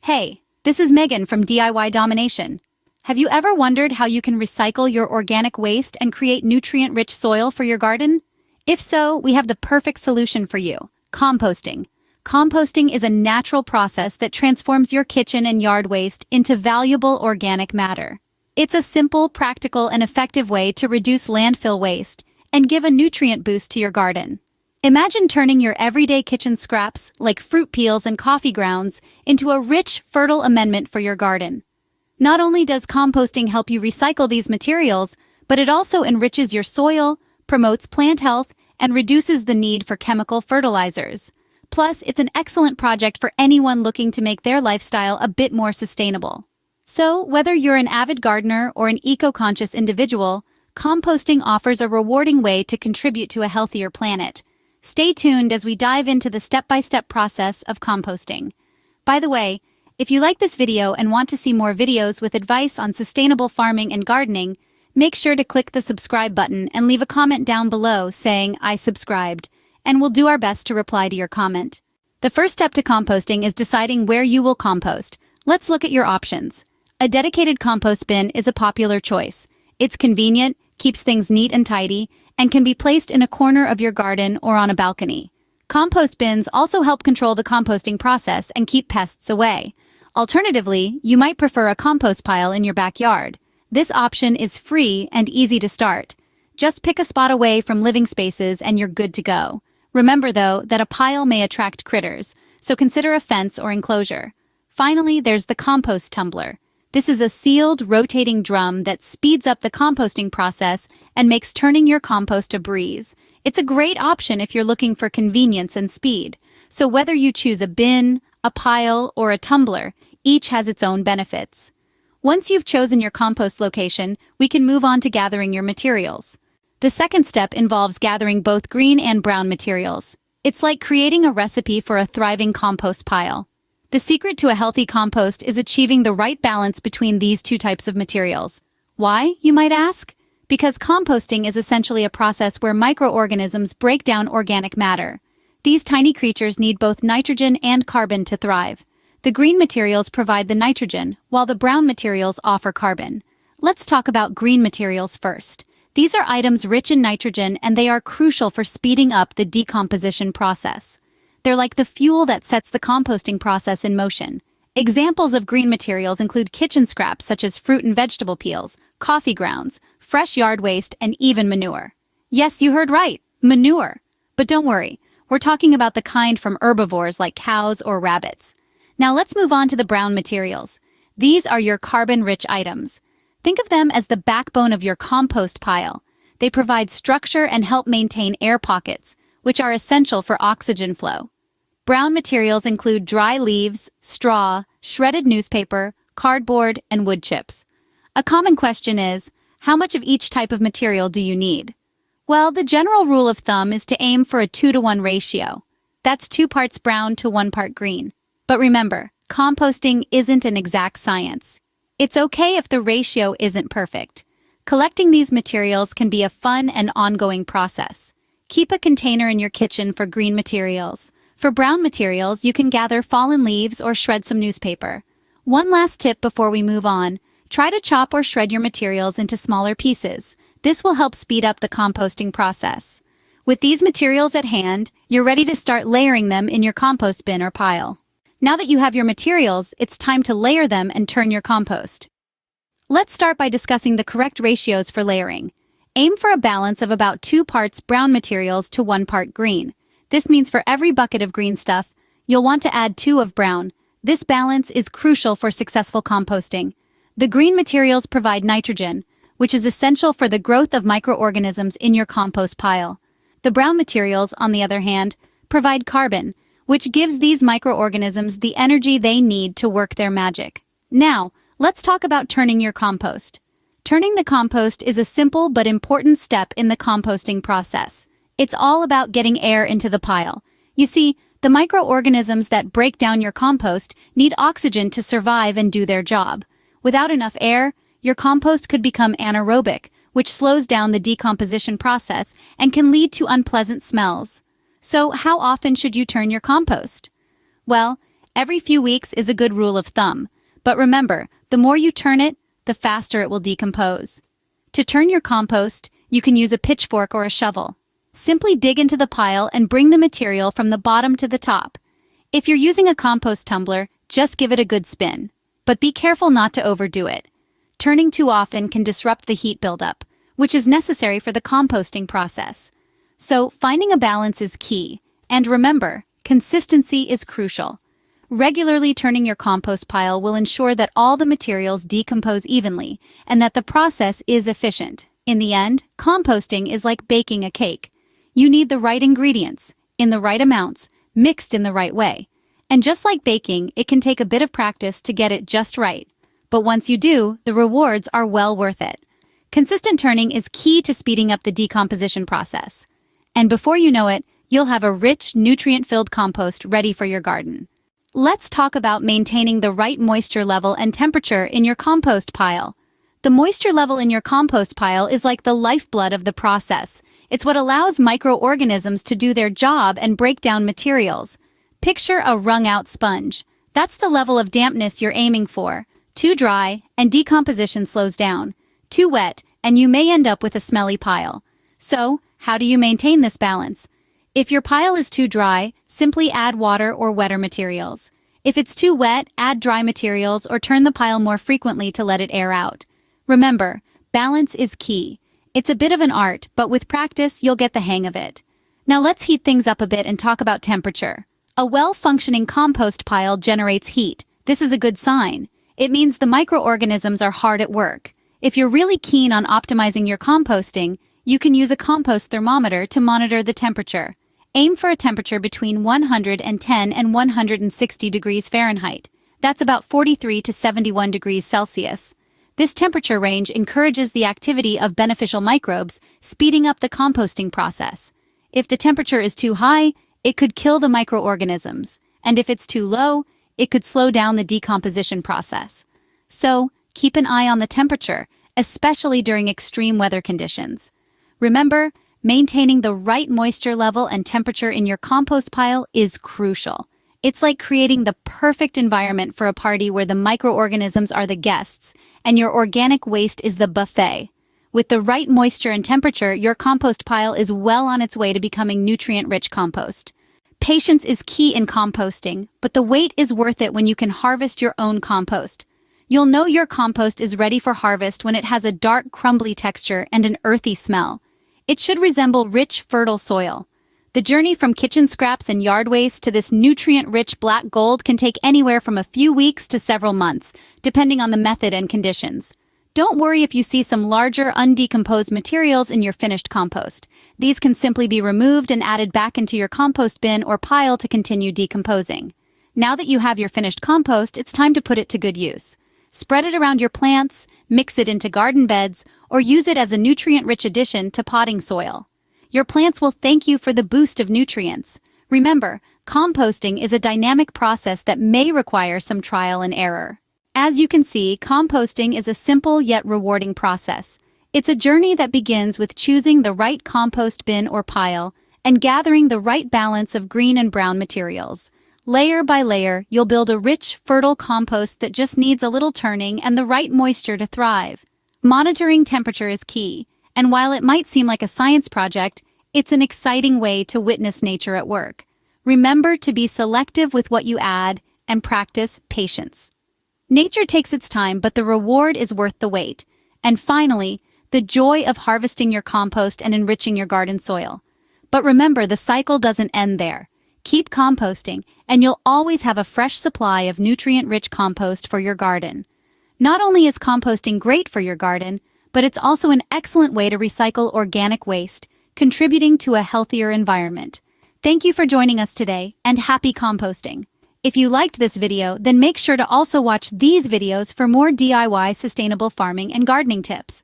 Hey, this is Megan from DIY Domination. Have you ever wondered how you can recycle your organic waste and create nutrient-rich soil for your garden? If so, we have the perfect solution for you: composting. Composting is a natural process that transforms your kitchen and yard waste into valuable organic matter. It's a simple, practical, and effective way to reduce landfill waste and give a nutrient boost to your garden. Imagine turning your everyday kitchen scraps, like fruit peels and coffee grounds, into a rich, fertile amendment for your garden. Not only does composting help you recycle these materials, but it also enriches your soil, promotes plant health, and reduces the need for chemical fertilizers. Plus, it's an excellent project for anyone looking to make their lifestyle a bit more sustainable. So, whether you're an avid gardener or an eco-conscious individual, composting offers a rewarding way to contribute to a healthier planet. Stay tuned as we dive into the step-by-step process of composting. By the way, if you like this video and want to see more videos with advice on sustainable farming and gardening, make sure to click the subscribe button and leave a comment down below saying "I subscribed," and we'll do our best to reply to your comment. The first step to composting is deciding where you will compost. Let's look at your options. A dedicated compost bin is a popular choice. It's convenient, keeps things neat and tidy, and can be placed in a corner of your garden or on a balcony. Compost bins also help control the composting process and keep pests away. Alternatively, you might prefer a compost pile in your backyard. This option is free and easy to start. Just pick a spot away from living spaces and you're good to go. Remember, though, that a pile may attract critters, so consider a fence or enclosure. Finally, there's the compost tumbler. This is a sealed, rotating drum that speeds up the composting process and makes turning your compost a breeze. It's a great option if you're looking for convenience and speed. So whether you choose a bin, a pile, or a tumbler, each has its own benefits. Once you've chosen your compost location, we can move on to gathering your materials. The second step involves gathering both green and brown materials. It's like creating a recipe for a thriving compost pile. The secret to a healthy compost is achieving the right balance between these two types of materials. Why, you might ask? Because composting is essentially a process where microorganisms break down organic matter. These tiny creatures need both nitrogen and carbon to thrive. The green materials provide the nitrogen, while the brown materials offer carbon. Let's talk about green materials first. These are items rich in nitrogen, and they are crucial for speeding up the decomposition process. They're like the fuel that sets the composting process in motion. Examples of green materials include kitchen scraps such as fruit and vegetable peels, coffee grounds, fresh yard waste, and even manure. Yes, you heard right, manure. But don't worry, we're talking about the kind from herbivores like cows or rabbits. Now let's move on to the brown materials. These are your carbon-rich items. Think of them as the backbone of your compost pile. They provide structure and help maintain air pockets, which are essential for oxygen flow. Brown materials include dry leaves, straw, shredded newspaper, cardboard, and wood chips. A common question is, how much of each type of material do you need? Well, the general rule of thumb is to aim for a 2-to-1 ratio. That's 2 parts brown to 1 part green. But remember, composting isn't an exact science. It's okay if the ratio isn't perfect. Collecting these materials can be a fun and ongoing process. Keep a container in your kitchen for green materials. For brown materials, you can gather fallen leaves or shred some newspaper. One last tip before we move on: try to chop or shred your materials into smaller pieces. This will help speed up the composting process. With these materials at hand, you're ready to start layering them in your compost bin or pile. Now that you have your materials, it's time to layer them and turn your compost. Let's start by discussing the correct ratios for layering. Aim for a balance of about 2 parts brown materials to 1 part green. This means for every bucket of green stuff, you'll want to add 2 of brown. This balance is crucial for successful composting. The green materials provide nitrogen, which is essential for the growth of microorganisms in your compost pile. The brown materials, on the other hand, provide carbon, which gives these microorganisms the energy they need to work their magic. Now, let's talk about turning your compost. Turning the compost is a simple but important step in the composting process. It's all about getting air into the pile. You see, the microorganisms that break down your compost need oxygen to survive and do their job. Without enough air, your compost could become anaerobic, which slows down the decomposition process and can lead to unpleasant smells. So, how often should you turn your compost? Well, Every few weeks is a good rule of thumb. But remember, the more you turn it, the faster it will decompose. To turn your compost, you can use a pitchfork or a shovel. Simply dig into the pile and bring the material from the bottom to the top. If you're using a compost tumbler, just give it a good spin. But be careful not to overdo it. Turning too often can disrupt the heat buildup, which is necessary for the composting process. So, finding a balance is key. And remember, consistency is crucial. Regularly turning your compost pile will ensure that all the materials decompose evenly and that the process is efficient. In the end, composting is like baking a cake. You need the right ingredients, in the right amounts, mixed in the right way. And just like baking, it can take a bit of practice to get it just right. But once you do, the rewards are well worth it. Consistent turning is key to speeding up the decomposition process. And before you know it, you'll have a rich, nutrient-filled compost ready for your garden. Let's talk about maintaining the right moisture level and temperature in your compost pile. The moisture level in your compost pile is like the lifeblood of the process. It's what allows microorganisms to do their job and break down materials. Picture a wrung-out sponge. That's the level of dampness you're aiming for. Too dry, and decomposition slows down. Too wet, and you may end up with a smelly pile. So, how do you maintain this balance? If your pile is too dry, simply add water or wetter materials. If it's too wet, add dry materials or turn the pile more frequently to let it air out. Remember, balance is key. It's a bit of an art, but with practice, you'll get the hang of it. Now let's heat things up a bit and talk about temperature. A well-functioning compost pile generates heat. This is a good sign. It means the microorganisms are hard at work. If you're really keen on optimizing your composting, you can use a compost thermometer to monitor the temperature. Aim for a temperature between 110 and 160 degrees Fahrenheit. That's about 43 to 71 degrees Celsius. This temperature range encourages the activity of beneficial microbes, speeding up the composting process. If the temperature is too high, it could kill the microorganisms, and if it's too low, it could slow down the decomposition process. So, keep an eye on the temperature, especially during extreme weather conditions. Remember, maintaining the right moisture level and temperature in your compost pile is crucial. It's like creating the perfect environment for a party where the microorganisms are the guests and your organic waste is the buffet. With the right moisture and temperature, your compost pile is well on its way to becoming nutrient-rich compost. Patience is key in composting, but the wait is worth it when you can harvest your own compost. You'll know your compost is ready for harvest when it has a dark, crumbly texture and an earthy smell. It should resemble rich, fertile soil. The journey from kitchen scraps and yard waste to this nutrient-rich black gold can take anywhere from a few weeks to several months, depending on the method and conditions. Don't worry if you see some larger, undecomposed materials in your finished compost. These can simply be removed and added back into your compost bin or pile to continue decomposing. Now that you have your finished compost, it's time to put it to good use. Spread it around your plants, mix it into garden beds, or use it as a nutrient-rich addition to potting soil. Your plants will thank you for the boost of nutrients. Remember, composting is a dynamic process that may require some trial and error. As you can see, composting is a simple yet rewarding process. It's a journey that begins with choosing the right compost bin or pile and gathering the right balance of green and brown materials. Layer by layer, you'll build a rich, fertile compost that just needs a little turning and the right moisture to thrive. Monitoring temperature is key, and while it might seem like a science project, it's an exciting way to witness nature at work. Remember to be selective with what you add and practice patience. Nature takes its time, but the reward is worth the wait. And finally, the joy of harvesting your compost and enriching your garden soil. But remember, the cycle doesn't end there. Keep composting, and you'll always have a fresh supply of nutrient-rich compost for your garden. Not only is composting great for your garden, but it's also an excellent way to recycle organic waste, contributing to a healthier environment. Thank you for joining us today, and happy composting! If you liked this video, then make sure to also watch these videos for more DIY sustainable farming and gardening tips.